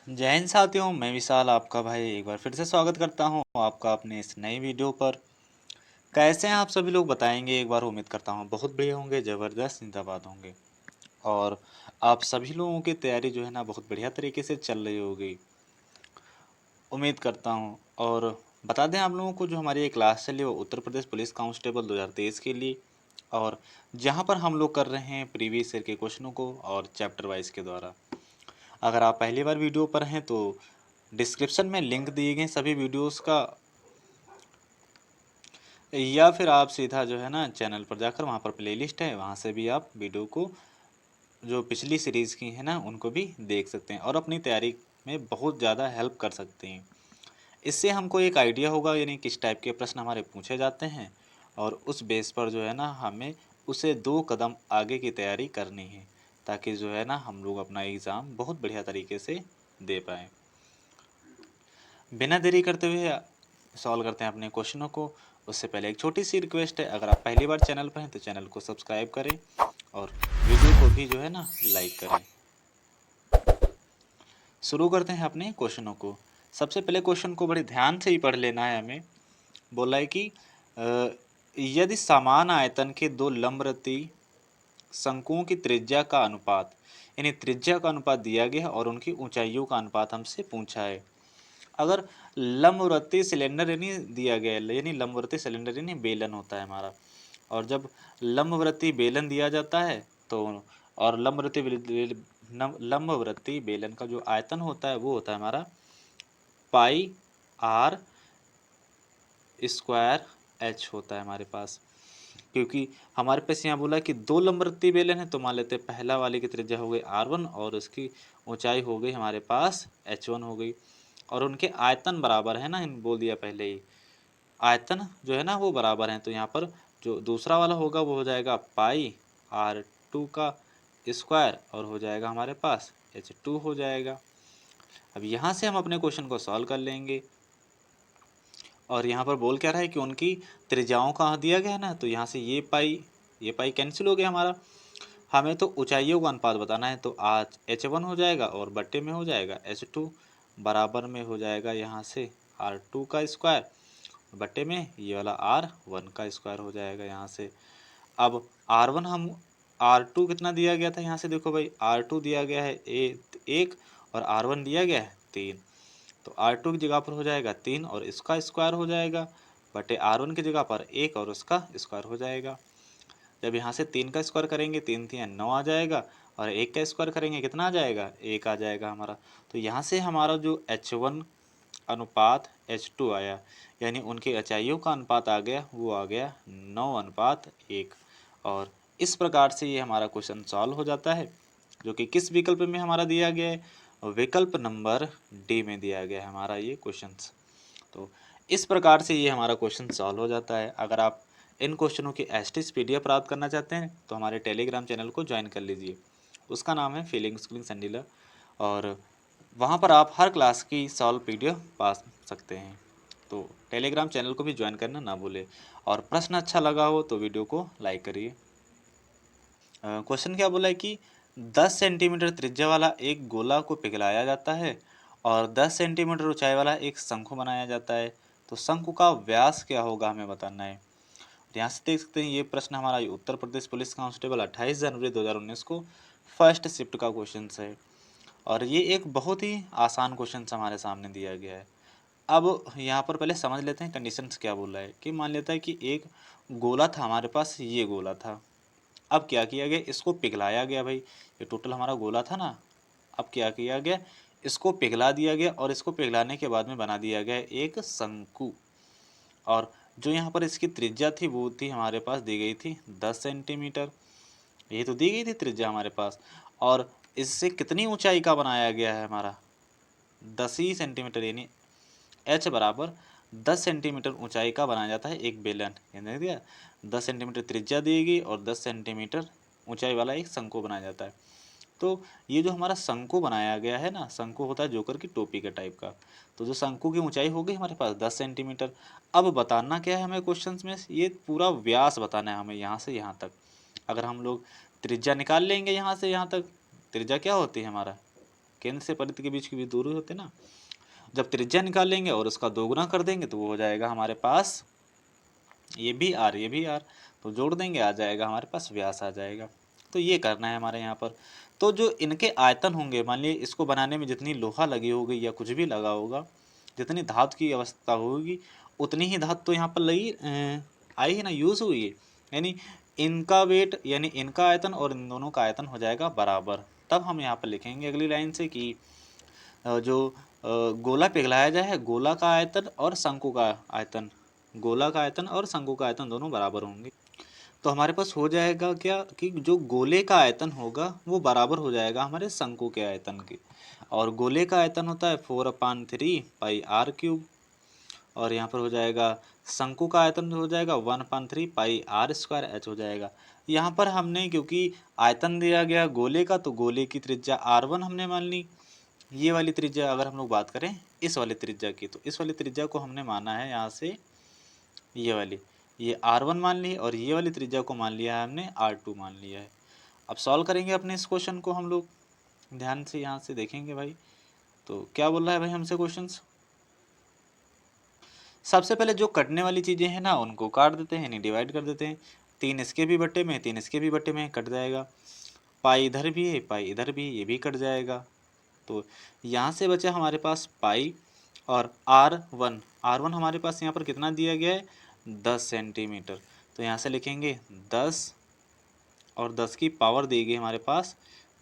जय हिंद साथियों, मैं विशाल आपका भाई एक बार फिर से स्वागत करता हूं आपका अपने इस नई वीडियो पर। कैसे हैं आप सभी लोग बताएंगे एक बार। उम्मीद करता हूं बहुत बढ़िया होंगे, ज़बरदस्त जिंदाबाद होंगे। और आप सभी लोगों की तैयारी जो है ना बहुत बढ़िया तरीके से चल रही होगी, उम्मीद करता हूं। और बता दें आप लोगों को, जो हमारी ये क्लास चली वो उत्तर प्रदेश पुलिस कांस्टेबल 2023 के लिए, और जहां पर हम लोग कर रहे हैं प्रीवियस ईयर के क्वेश्चनों को और चैप्टर वाइज के द्वारा। अगर आप पहली बार वीडियो पर हैं तो डिस्क्रिप्शन में लिंक दिए गए सभी वीडियोस का, या फिर आप सीधा जो है ना चैनल पर जाकर वहाँ पर प्लेलिस्ट है, वहाँ से भी आप वीडियो को जो पिछली सीरीज़ की है ना उनको भी देख सकते हैं और अपनी तैयारी में बहुत ज़्यादा हेल्प कर सकते हैं। इससे हमको एक आइडिया होगा यानी किस टाइप के प्रश्न हमारे पूछे जाते हैं, और उस बेस पर जो है ना हमें उसे 2 कदम आगे की तैयारी करनी है, ताकि जो है ना हम लोग अपना एग्ज़ाम बहुत बढ़िया तरीके से दे पाएँ। बिना देरी करते हुए सॉल्व करते हैं अपने क्वेश्चनों को। उससे पहले एक छोटी सी रिक्वेस्ट है, अगर आप पहली बार चैनल पर हैं तो चैनल को सब्सक्राइब करें और वीडियो को भी जो है ना लाइक करें। शुरू करते हैं अपने क्वेश्चनों को। सबसे पहले क्वेश्चन को बड़े ध्यान से ही पढ़ लेना है हमें। बोला है कि यदि समान आयतन के दो लंबवृत्ती शंकुओं की त्रिज्या का अनुपात, यानी त्रिज्या का अनुपात दिया गया है और उनकी ऊंचाइयों का अनुपात हमसे पूछा है। अगर लंबवर्ती सिलेंडर यानी दिया गया है, यानी लंबवर्ती सिलेंडर यानी बेलन होता है हमारा, और जब लंबवर्ती बेलन दिया जाता है तो, और लंबवर्ती बेलन का जो आयतन होता है वो होता है हमारा पाई आर स्क्वायर एच होता है हमारे पास। क्योंकि हमारे पास यहाँ बोला कि दो लंबवर्ती बेलन है, तो मान लेते हैं पहला वाले की त्रिज्या हो गई R1 और उसकी ऊंचाई हो गई हमारे पास H1 हो गई, और उनके आयतन बराबर है ना, बोल दिया पहले ही आयतन जो है ना वो बराबर हैं। तो यहाँ पर जो दूसरा वाला होगा वो हो जाएगा पाई R2 का स्क्वायर और हो जाएगा हमारे पास H2 हो जाएगा। अब यहाँ से हम अपने क्वेश्चन को सॉल्व कर लेंगे, और यहाँ पर बोल क्या रहा है कि उनकी त्रिज्याओं का दिया गया है ना, तो यहाँ से ये पाई कैंसिल हो गया हमारा। हमें तो ऊंचाइयों का अनुपात बताना है, तो आज H1 हो जाएगा और बट्टे में हो जाएगा H2, बराबर में हो जाएगा यहाँ से R2 का स्क्वायर, बट्टे में ये वाला R1 का स्क्वायर हो जाएगा यहाँ से। अब R1 हम R2 कितना दिया गया था, यहाँ से देखो भाई R2 दिया गया है 1 और R1 दिया गया है 3, तो R2 की जगह पर हो जाएगा 3 और इसका स्क्वायर हो जाएगा, बटे R1 की जगह पर 1 और उसका स्क्वायर हो जाएगा। जब यहाँ से 3 का स्क्वायर करेंगे 3 3 9 आ जाएगा, और 1 का स्क्वायर करेंगे कितना आ जाएगा 1 आ जाएगा हमारा। तो यहाँ से हमारा जो H1 अनुपात H2 आया, यानी उनके ऊंचाइयों का अनुपात आ गया, वो आ गया 9:1। और इस प्रकार से ये हमारा क्वेश्चन सॉल्व हो जाता है, जो कि किस विकल्प में हमारा दिया गया है, विकल्प नंबर डी में दिया गया है हमारा ये क्वेश्चन। तो इस प्रकार से ये हमारा क्वेश्चन सॉल्व हो जाता है। अगर आप इन क्वेश्चनों की एसटीज पीडीएफ प्राप्त करना चाहते हैं तो हमारे टेलीग्राम चैनल को ज्वाइन कर लीजिए। उसका नाम है फीलिंग स्कूलिंग संडीला, और वहाँ पर आप हर क्लास की सॉल्व पीडीएफ पा सकते हैं। तो टेलीग्राम चैनल को भी ज्वाइन करना ना भूलें, और प्रश्न अच्छा लगा हो तो वीडियो को लाइक करिए। क्वेश्चन क्या बोला है कि 10 सेंटीमीटर त्रिज्या वाला एक गोला को पिघलाया जाता है और 10 सेंटीमीटर ऊंचाई वाला एक शंकु बनाया जाता है, तो शंकु का व्यास क्या होगा हमें बताना है। यहाँ से देख सकते हैं ये प्रश्न हमारा उत्तर प्रदेश पुलिस कांस्टेबल 28 जनवरी 2019 को फर्स्ट शिफ्ट का क्वेश्चन है, और ये एक बहुत ही आसान क्वेश्चन हमारे सामने दिया गया है। अब यहाँ पर पहले समझ लेते हैं कंडीशंस क्या बोल रहा है। कि मान लेता है कि एक गोला था हमारे पास, ये गोला था। अब क्या किया गया, इसको पिघलाया गया भाई, ये टोटल हमारा गोला था ना। अब क्या किया गया, इसको पिघला दिया गया, और इसको पिघलाने के बाद में बना दिया गया एक शंकु। और जो यहाँ पर इसकी त्रिज्या थी वो थी हमारे पास दी गई थी 10 सेंटीमीटर, ये तो दी गई थी त्रिज्या हमारे पास। और इससे कितनी ऊंचाई का बनाया गया है हमारा 10 ही सेंटीमीटर, यानी एच बराबर 10 सेंटीमीटर ऊंचाई का बनाया जाता है एक बेलन। यानी दिया 10 सेंटीमीटर त्रिज्या दी गई और 10 सेंटीमीटर ऊंचाई वाला एक शंकु बनाया जाता है। तो ये जो हमारा शंकु बनाया गया है ना, शंकु होता है जोकर की टोपी के टाइप का। तो जो शंकु की ऊंचाई हो गई हमारे पास 10 सेंटीमीटर। अब बताना क्या है हमें क्वेश्चंस में, ये पूरा व्यास बताना है हमें यहाँ से यहाँ तक। अगर हम लोग त्रिज्या निकाल लेंगे यहाँ से यहाँ तक, त्रिज्या क्या होती है हमारा केंद्र से परिधि के बीच की भी दूरी होती है ना, जब त्रिज्या निकालेंगे और उसका दोगुना कर देंगे तो वो हो जाएगा हमारे पास ये भी आर, ये भी आर, तो जोड़ देंगे आ जाएगा हमारे पास व्यास आ जाएगा। तो ये करना है हमारे यहाँ पर। तो जो इनके आयतन होंगे, मान लीजिए इसको बनाने में जितनी लोहा लगी होगी या कुछ भी लगा होगा, जितनी धातु की अवस्था होगी उतनी ही धातु तो यहाँ पर लगी आई है ना, यूज़ हुई है, यानी इनका वेट यानी इनका आयतन और इन दोनों का आयतन हो जाएगा बराबर। तब हम यहाँ पर लिखेंगे अगली लाइन से कि जो गोला पिघलाया जाए, गोला का आयतन और शंकु का आयतन, गोला का आयतन और शंकु का आयतन दोनों बराबर होंगे। तो हमारे पास हो जाएगा क्या कि जो गोले का आयतन होगा वो बराबर हो जाएगा हमारे शंकु के आयतन के, और गोले का आयतन होता है 4/3 पाई आर क्यूब, और यहाँ पर हो जाएगा शंकु का आयतन हो जाएगा 1/3 पाई आर स्क्वायर एच हो जाएगा। यहाँ पर हमने क्योंकि आयतन दिया गया गोले का, तो गोले की त्रिज्या r1 हमने मान ली। ये वाली त्रिज्या अगर हम लोग बात करें इस वाली त्रिज्या की, तो इस वाली त्रिज्या को हमने माना है यहाँ से ये वाली, ये r1 मान ली, और ये वाली त्रिज्या को मान लिया है हमने r2 मान लिया है। अब सॉल्व करेंगे अपने इस क्वेश्चन को हम लोग, ध्यान से यहाँ से देखेंगे भाई। तो क्या बोल रहा है भाई हमसे क्वेश्चंस, सबसे पहले जो कटने वाली चीज़ें हैं ना उनको काट देते हैं, यानी डिवाइड कर देते हैं। 3 इसके भी बट्टे में, 3 इसके भी बट्टे में, कट जाएगा। पाई इधर भी है, पाई इधर भी, ये भी कट जाएगा। तो यहाँ से बचा हमारे पास पाई और R1 हमारे पास यहाँ पर कितना दिया गया है 10 सेंटीमीटर। तो यहाँ से लिखेंगे 10 और 10 की पावर दी गई हमारे पास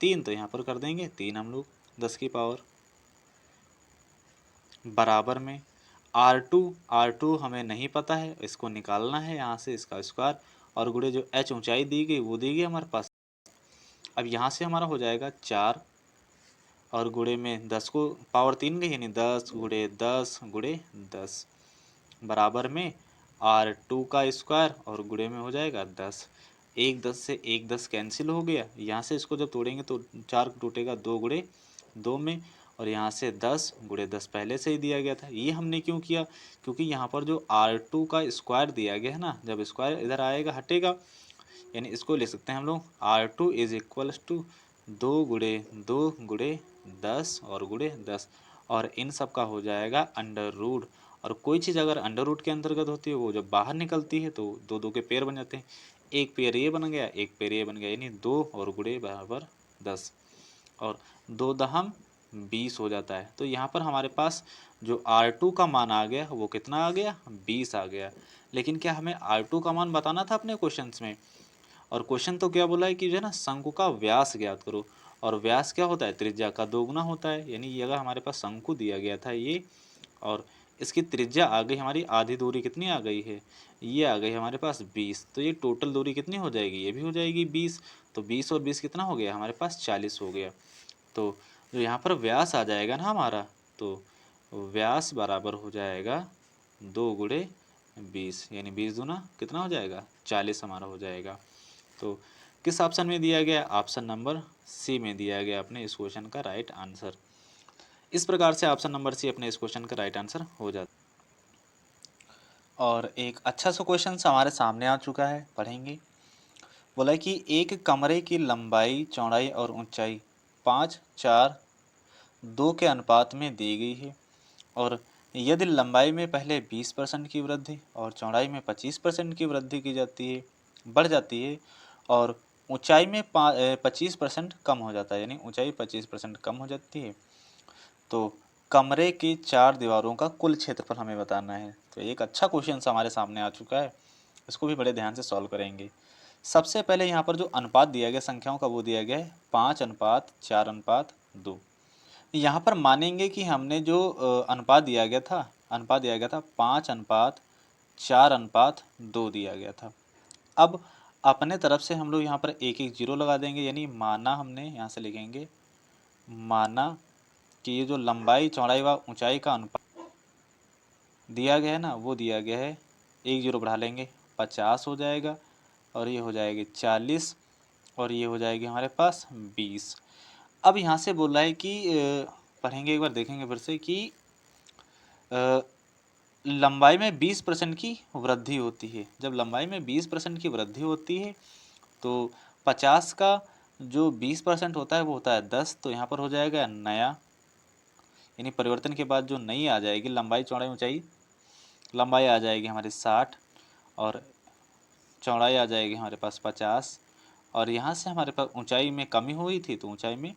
3, तो यहाँ पर कर देंगे 3 हम लोग 10 की पावर, बराबर में R2 हमें नहीं पता है, इसको निकालना है यहाँ से इसका स्क्वायर, और गुणे जो h ऊंचाई दी गई वो दी गई हमारे पास। अब यहाँ से हमारा हो जाएगा 4 और गुणे में 10 को पावर 3 गई, यानी 10 गुणे 10 गुणे 10 बराबर में R2 का स्क्वायर और गुणे में हो जाएगा 10। एक 10 से एक 10 कैंसिल हो गया, यहाँ से इसको जब तोड़ेंगे तो 4 टूटेगा 2 गुणे 2 में, और यहाँ से 10 गुणे 10 पहले से ही दिया गया था। ये हमने क्यों किया, क्योंकि यहाँ पर जो R2 का स्क्वायर दिया गया है ना, जब स्क्वायर इधर आएगा हटेगा, यानी इसको ले सकते हैं हम लोग R2 इज इक्वल्स टू 2 गुणे 2 गुणे 10 और गुणे 10, और इन सब का हो जाएगा अंडर रूट। और कोई चीज़ अगर अंडर रूट के अंतर्गत होती है वो जब बाहर निकलती है तो 2 2 के पेयर बन जाते हैं, एक पेयर ये बन गया एक पेयर ये बन गया, यानी 2 और गुणे बराबर 10, और 2 दहम 20 हो जाता है। तो यहाँ पर हमारे पास जो R2 का मान आ गया वो कितना आ गया 20 आ गया। लेकिन क्या हमें R2 का मान बताना था अपने क्वेश्चंस में, और क्वेश्चन तो क्या बोला है कि जो है ना शंकु का व्यास ज्ञात करो, और व्यास क्या होता है त्रिज्या का दोगुना होता है। यानी ये अगर हमारे पास शंकु दिया गया था ये, और इसकी त्रिज्या आ गई हमारी, आधी दूरी कितनी आ गई है ये आ गई हमारे पास 20, तो ये टोटल दूरी कितनी हो जाएगी ये भी हो जाएगी 20, तो 20 और 20 कितना हो गया हमारे पास 40 हो गया। तो जो यहाँ पर व्यास आ जाएगा ना हमारा, तो व्यास बराबर हो जाएगा 2 गुणे 20, यानी 20 दूना कितना हो जाएगा 40 हमारा हो जाएगा। तो किस ऑप्शन में दिया गया, ऑप्शन नंबर सी में दिया गया अपने इस क्वेश्चन का राइट आंसर। इस प्रकार से ऑप्शन नंबर सी अपने इस क्वेश्चन का राइट आंसर हो जाता। और एक अच्छा सा क्वेश्चन हमारे सामने आ चुका है, पढ़ेंगे। बोला है कि एक कमरे की लंबाई चौड़ाई और ऊंचाई 5:4:2 के अनुपात में दी गई है, और यदि लंबाई में पहले 20% की वृद्धि और चौड़ाई में 25% की वृद्धि की जाती है बढ़ जाती है, और ऊंचाई में 25% कम हो जाता है, यानी ऊंचाई 25% कम हो जाती है, तो कमरे की 4 दीवारों का कुल क्षेत्रफल हमें बताना है। तो एक अच्छा क्वेश्चन हमारे सामने आ चुका है, इसको भी बड़े ध्यान से सॉल्व करेंगे। सबसे पहले यहाँ पर जो अनुपात दिया गया संख्याओं का वो दिया गया है 5:4:2। यहाँ पर मानेंगे कि हमने जो अनुपात दिया गया था 5:4:2 दिया गया था। अब अपने तरफ से हम लोग यहाँ पर एक एक जीरो लगा देंगे, यानी माना हमने यहाँ से लिखेंगे माना कि ये जो लंबाई चौड़ाई व ऊंचाई का अनुपात दिया गया है ना वो दिया गया है, एक जीरो बढ़ा लेंगे 50 हो जाएगा, और ये हो जाएगी 40, और ये हो जाएगी हमारे पास 20। अब यहाँ से बोल रहा है कि पढ़ेंगे एक बार, देखेंगे फिर से कि लंबाई में 20% की वृद्धि होती है। जब लंबाई में 20% की वृद्धि होती है तो 50 का जो 20% होता है वो होता है 10, तो यहाँ पर हो जाएगा नया, यानी परिवर्तन के बाद जो नई आ जाएगी लंबाई चौड़ाई ऊंचाई, लंबाई आ जाएगी हमारी 60 और चौड़ाई आ जाएगी हमारे पास 50, और यहाँ से हमारे पास ऊंचाई में कमी हुई थी तो ऊंचाई में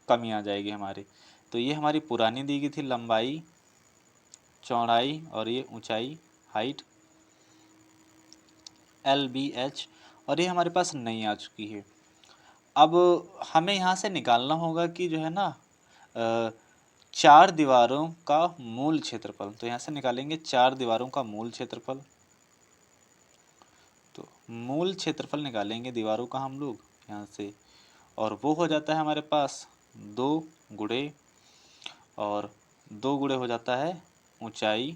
कमी आ जाएगी हमारी। तो ये हमारी पुरानी दी गई थी लंबाई, चौड़ाई और ये ऊंचाई हाइट LBH, और ये हमारे पास नई आ चुकी है। अब हमें यहाँ से निकालना होगा कि जो है ना चार दीवारों का मूल क्षेत्रफल। तो यहाँ से निकालेंगे चार दीवारों का मूल क्षेत्रफल। तो मूल क्षेत्रफल निकालेंगे दीवारों का हम लोग यहाँ से, और वो हो जाता है हमारे पास 2 गुणे, और 2 गुणे हो जाता है ऊंचाई,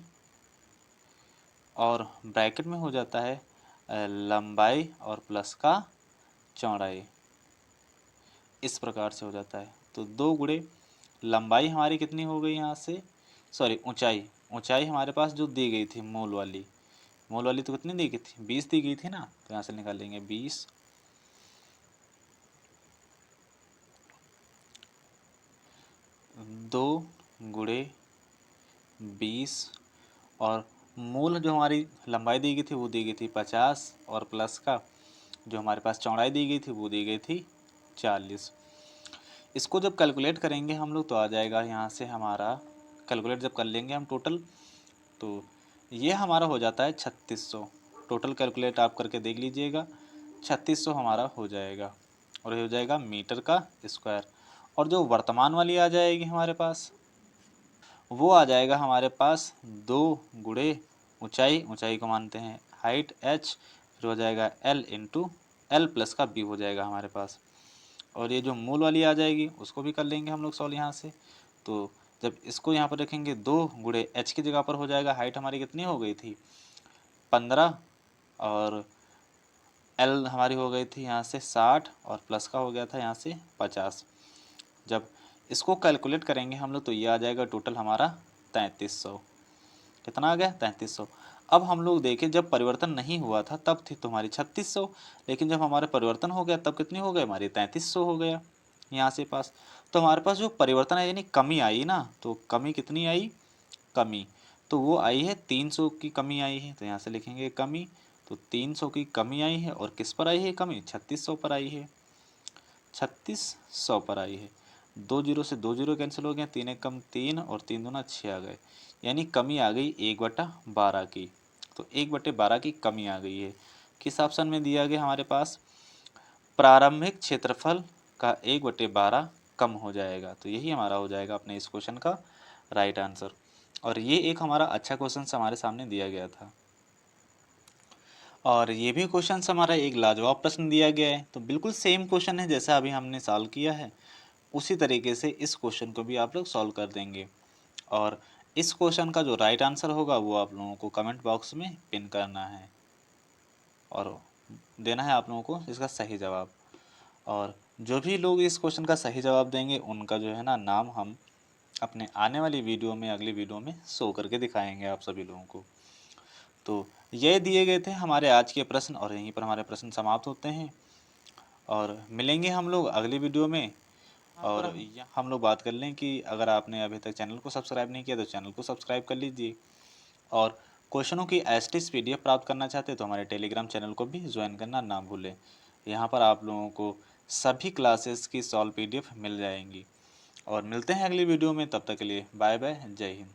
और ब्रैकेट में हो जाता है लंबाई और प्लस का चौड़ाई। इस प्रकार से हो जाता है। तो 2 गुणे लंबाई हमारी कितनी हो गई यहाँ से, सॉरी ऊंचाई, ऊंचाई हमारे पास जो दी गई थी मूल वाली तो कितनी दी गई थी, 20 दी गई थी ना, तो यहाँ से निकालेंगे 20, 2 गुणे 20, और मूल जो हमारी लंबाई दी गई थी वो दी गई थी 50, और प्लस का जो हमारे पास चौड़ाई दी गई थी वो दी गई थी 40। इसको जब कैलकुलेट करेंगे हम लोग तो आ जाएगा यहाँ से हमारा, कैलकुलेट जब कर लेंगे हम टोटल, तो ये हमारा हो जाता है 3600। टोटल कैलकुलेट आप करके देख लीजिएगा, 3600 हमारा हो जाएगा, और ये हो जाएगा मीटर का स्क्वायर। और जो वर्तमान वाली आ जाएगी हमारे पास, वो आ जाएगा हमारे पास 2 गुणे ऊंचाई को मानते हैं हाइट h, फिर हो जाएगा L इंटू L प्लस का B हो जाएगा हमारे पास। और ये जो मूल वाली आ जाएगी उसको भी कर लेंगे हम लोग सॉल्व यहाँ से। तो जब इसको यहाँ पर रखेंगे 2 गुणे h की जगह पर हो जाएगा, हाइट हमारी कितनी हो गई थी 15, और L हमारी हो गई थी यहाँ से 60, और प्लस का हो गया था यहाँ से 50। जब इसको कैलकुलेट करेंगे हम लोग तो ये आ जाएगा टोटल हमारा 3300। कितना आ गया 3300। अब हम लोग देखें जब परिवर्तन नहीं हुआ था तब थी तुम्हारी 3600, लेकिन जब हमारे परिवर्तन हो गया तब कितनी हो गई हमारी 3300 हो गया यहाँ से पास। तो हमारे पास जो परिवर्तन है यानी कमी आई ना, तो कमी कितनी आई, कमी तो वो आई है 300 की कमी आई है, तो यहाँ से लिखेंगे कमी। तो 300 की कमी आई है, और किस पर आई है कमी, 3600 पर आई है, 3600 पर आई है। 2 जीरो से 2 जीरो कैंसिल हो गया, 3 एक कम 3, और 3 दूना 6 आ गए, यानी कमी आ गई 1/12 की। तो 1/12 की कमी आ गई है। किस ऑप्शन में दिया गया हमारे पास, प्रारंभिक क्षेत्रफल का 1/12 कम हो जाएगा। तो यही हमारा हो जाएगा अपने इस क्वेश्चन का राइट आंसर। और ये एक हमारा अच्छा क्वेश्चन हमारे सामने दिया गया था, और ये भी क्वेश्चन हमारा एक लाजवाब प्रश्न दिया गया है। तो बिल्कुल सेम क्वेश्चन है जैसा अभी हमने सॉल्व किया है, उसी तरीके से इस क्वेश्चन को भी आप लोग सॉल्व कर देंगे। और इस क्वेश्चन का जो राइट आंसर होगा वो आप लोगों को कमेंट बॉक्स में पिन करना है, और देना है आप लोगों को इसका सही जवाब। और जो भी लोग इस क्वेश्चन का सही जवाब देंगे उनका जो है ना नाम हम अपने आने वाली वीडियो में, अगली वीडियो में शो करके दिखाएंगे आप सभी लोगों को। तो ये दिए गए थे हमारे आज के प्रश्न, और यहीं पर हमारे प्रश्न समाप्त होते हैं, और मिलेंगे हम लोग अगली वीडियो में। और हम लोग बात कर लें कि अगर आपने अभी तक चैनल को सब्सक्राइब नहीं किया तो चैनल को सब्सक्राइब कर लीजिए, और क्वेश्चनों की एसटीज PDF प्राप्त करना चाहते हैं तो हमारे टेलीग्राम चैनल को भी ज्वाइन करना ना भूलें। यहाँ पर आप लोगों को सभी क्लासेस की सॉल्व PDF मिल जाएंगी। और मिलते हैं अगली वीडियो में, तब तक के लिए बाय बाय, जय हिंद।